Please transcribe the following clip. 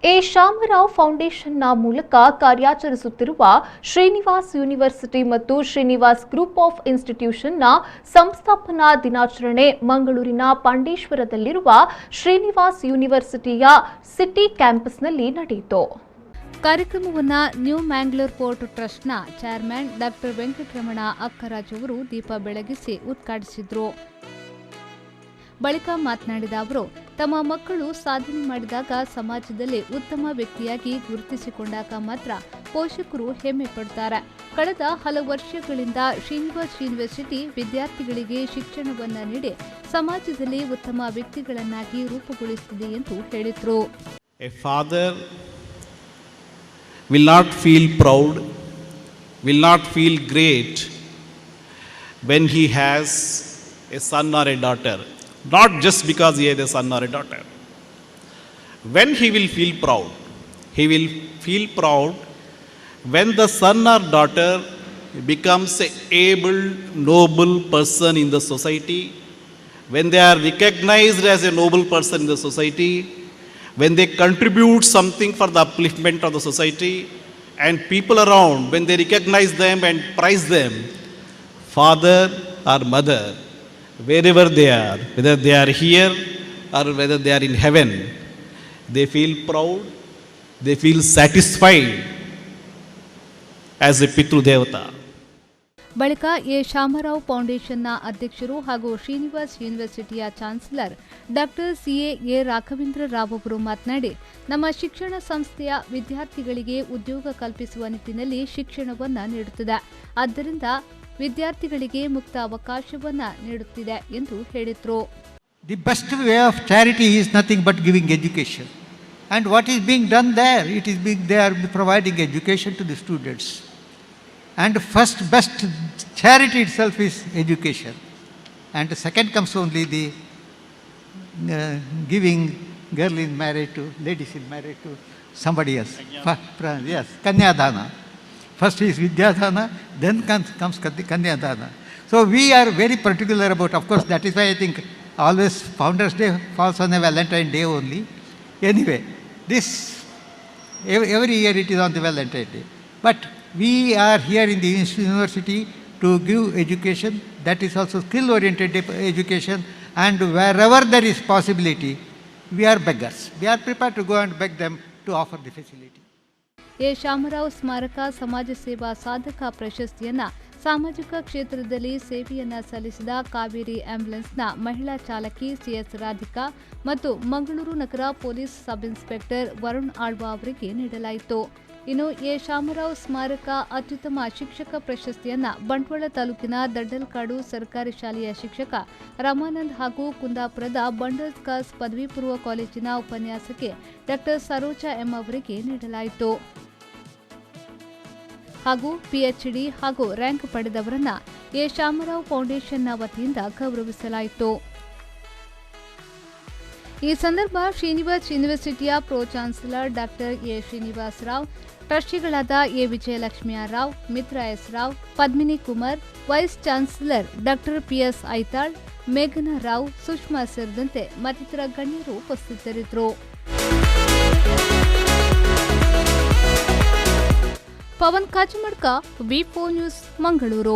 A Shamarao ಫೌಂಡೇಶನ್ನ ಮೂಲಕ ಕಾರ್ಯಾಚರಿಸುತ್ತಿರುವ Srinivas university ಮತ್ತು Srinivas group of ಇನ್ಸ್ಟಿಟ್ಯೂಷನ್ನ ಸಂಸ್ಥಾಪನಾ ದಿನಾಚರಣೆ ಮಂಗಳೂರಿನ ಪಾಂಡೇಶ್ವರದಲ್ಲಿರುವ ಶ್ರೀನಿವಾಸ್ ಯೂನಿವರ್ಸಿಟಿಯ ಸಿಟಿ ಕ್ಯಾಂಪಸ್ನಲ್ಲಿ ನಡೆಯಿತು. ಕಾರ್ಯಕ್ರಮವನ್ನು ನ್ಯೂ ಮ್ಯಾಂಗ್ಳೂರ್ ಪೋರ್ಟ್ ಟ್ರಸ್ಟ್ನ ಚೇರ್ಮನ್ ಡಾಕ್ಟರ್ ವೆಂಕಟರಮಣ ಅಕ್ಕರಾಜ್ ಅವರು ದೀಪ ಬೆಳಗಿಸಿ ಉದ್ಘಾಟಿಸಿದರು. ಬಳಿಕ ಮಾತನಾಡಿದ ಅವರು, ತಮ್ಮ ಮಕ್ಕಳು ಸಾಧನೆ ಮಾಡಿದಾಗ ಸಮಾಜದಲ್ಲಿ ಉತ್ತಮ ವ್ಯಕ್ತಿಯಾಗಿ ಗುರುತಿಸಿಕೊಂಡಾಗ ಮಾತ್ರ ಪೋಷಕರು ಹೆಮ್ಮೆ ಪಡುತ್ತಾರೆ. ಕಳೆದ ಹಲವು ವರ್ಷಗಳಿಂದ ಶ್ರೀನಿವಾಸ್ ಯೂನಿವರ್ಸಿಟಿ ವಿದ್ಯಾರ್ಥಿಗಳಿಗೆ ಶಿಕ್ಷಣವನ್ನು ನೀಡಿ ಸಮಾಜದಲ್ಲಿ ಉತ್ತಮ ವ್ಯಕ್ತಿಗಳನ್ನಾಗಿ ರೂಪುಗೊಳಿಸುತ್ತಿದೆ ಎಂದು ಹೇಳಿದರು. A father will not feel proud, will not feel great when he has a son or a daughter. Not just because he has a son or a daughter. When he will feel proud, he will feel proud when the son or daughter becomes an able, noble person in the society, when they are recognized as a noble person in the society, when they contribute something for the upliftment of the society, and people around, when they recognize them and praise them, father or mother, wherever they are, whether they are here or whether they are in heaven, they feel proud, they feel satisfied as a Pitru Devata. ಬಳಿಕ A Shamarao ಫೌಂಡೇಶನ್ನ ಅಧ್ಯಕ್ಷರು ಹಾಗೂ ಶ್ರೀನಿವಾಸ್ ಯೂನಿವರ್ಸಿಟಿಯ chancellor doctor A Raghavendra Rao ಅವರು ಮಾತನಾಡಿ, ನಮ್ಮ ಶಿಕ್ಷಣ ಸಂಸ್ಥೆಯ ವಿದ್ಯಾರ್ಥಿಗಳಿಗೆ ಉದ್ಯೋಗ ಕಲ್ಪಿಸುವ ನಿಟ್ಟಿನಲ್ಲಿ ಶಿಕ್ಷಣವನ್ನು ನೀಡುತ್ತದೆ. ಆದ್ದರಿಂದ ವಿದ್ಯಾರ್ಥಿಗಳಿಗೆ ಮುಕ್ತ ಅವಕಾಶವನ್ನು ನೀಡುತ್ತಿದೆ ಎಂದು ಹೇಳಿದರು. The best way of charity is nothing but giving education. And what is being done there? They are providing education to the students. And first best charity itself is education. And second comes only the giving girl in marriage to, ladies in marriage to somebody else. Yes, Kanyadana. First is Vidyadana, then comes Kanyadana. So we are very particular about, of course, that is why I think always Founders Day falls on a Valentine Day only. Anyway, this, every year it is on the Valentine Day. But we are here in the university to give education, that is also skill-oriented education, and wherever there is possibility, we are beggars. We are prepared to go and beg them to offer the facility. A Shamrao ಸ್ಮಾರಕ ಸಮಾಜ ಸೇವಾ ಸಾಧಕ ಪ್ರಶಸ್ತಿಯನ್ನ ಸಾಮಾಜಿಕ ಕ್ಷೇತ್ರದಲ್ಲಿ ಸೇವೆಯನ್ನ ಸಲ್ಲಿಸಿದ ಕಾವೇರಿ ಆಂಬ್ಯುಲೆನ್ಸ್ನ ಮಹಿಳಾ ಚಾಲಕಿ ಸಿಎಸ್ ರಾಧಿಕಾ ಮತ್ತು ಮಂಗಳೂರು ನಗರ police sub inspector Varun Alva ಅವರಿಗೆ ನೀಡಲಾಯಿತು. ಇನ್ನು ಎ ಶಾಮರಾವ್ ಸ್ಮಾರಕ ಅತ್ಯುತ್ತಮ ಶಿಕ್ಷಕ ಪ್ರಶಸ್ತಿಯನ್ನ ಬಂಟ್ವಾಳ ತಾಲೂಕಿನ ದಡ್ಡಲ್ಕಾಡು ಸರ್ಕಾರಿ ಶಾಲೆಯ ಶಿಕ್ಷಕ ರಮಾನಂದ್ ಹಾಗೂ ಕುಂದಾಪುರದ ಬಂಡರ್ಸ್ ಗರ್ಲ್ಸ್ ಪದವಿ ಪೂರ್ವ ಕಾಲೇಜಿನ ಉಪನ್ಯಾಸಕಿ ಡಾಕ್ಟರ್ ಸರೋಜಾ ಎಂ ಅವರಿಗೆ ನೀಡಲಾಯಿತು. ಹಾಗೂ ಪಿಎಚ್ಡಿ ಹಾಗೂ ರ್ಯಾಂಕ್ ಪಡೆದವರನ್ನ ಎ ಶಾಮರಾವ್ ಫೌಂಡೇಶನ್ನ ವತಿಯಿಂದ ಗೌರವಿಸಲಾಯಿತು. ಈ ಸಂದರ್ಭ ಶ್ರೀನಿವಾಸ್ ಯೂನಿವರ್ಸಿಟಿಯ pro chancellor doctor A Srinivas Rao, ಟ್ರಸ್ಟಿಗಳಾದ A Vijayalakshmi Rao, Mitra S Rao, Padmini Kumar, vice chancellor doctor PS Aithal, ಮೇಘನಾ ರಾವ್, ಸುಷ್ಮಾ ಸೇರಿದಂತೆ ಮತ್ತಿತರ ಗಣ್ಯರು ಉಪಸ್ಥಿತರಿದ್ದರು. ಪವನ್ ಕಾಚಿಮಡ್ಕ, ವಿ4 ನ್ಯೂಸ್, ಮಂಗಳೂರು.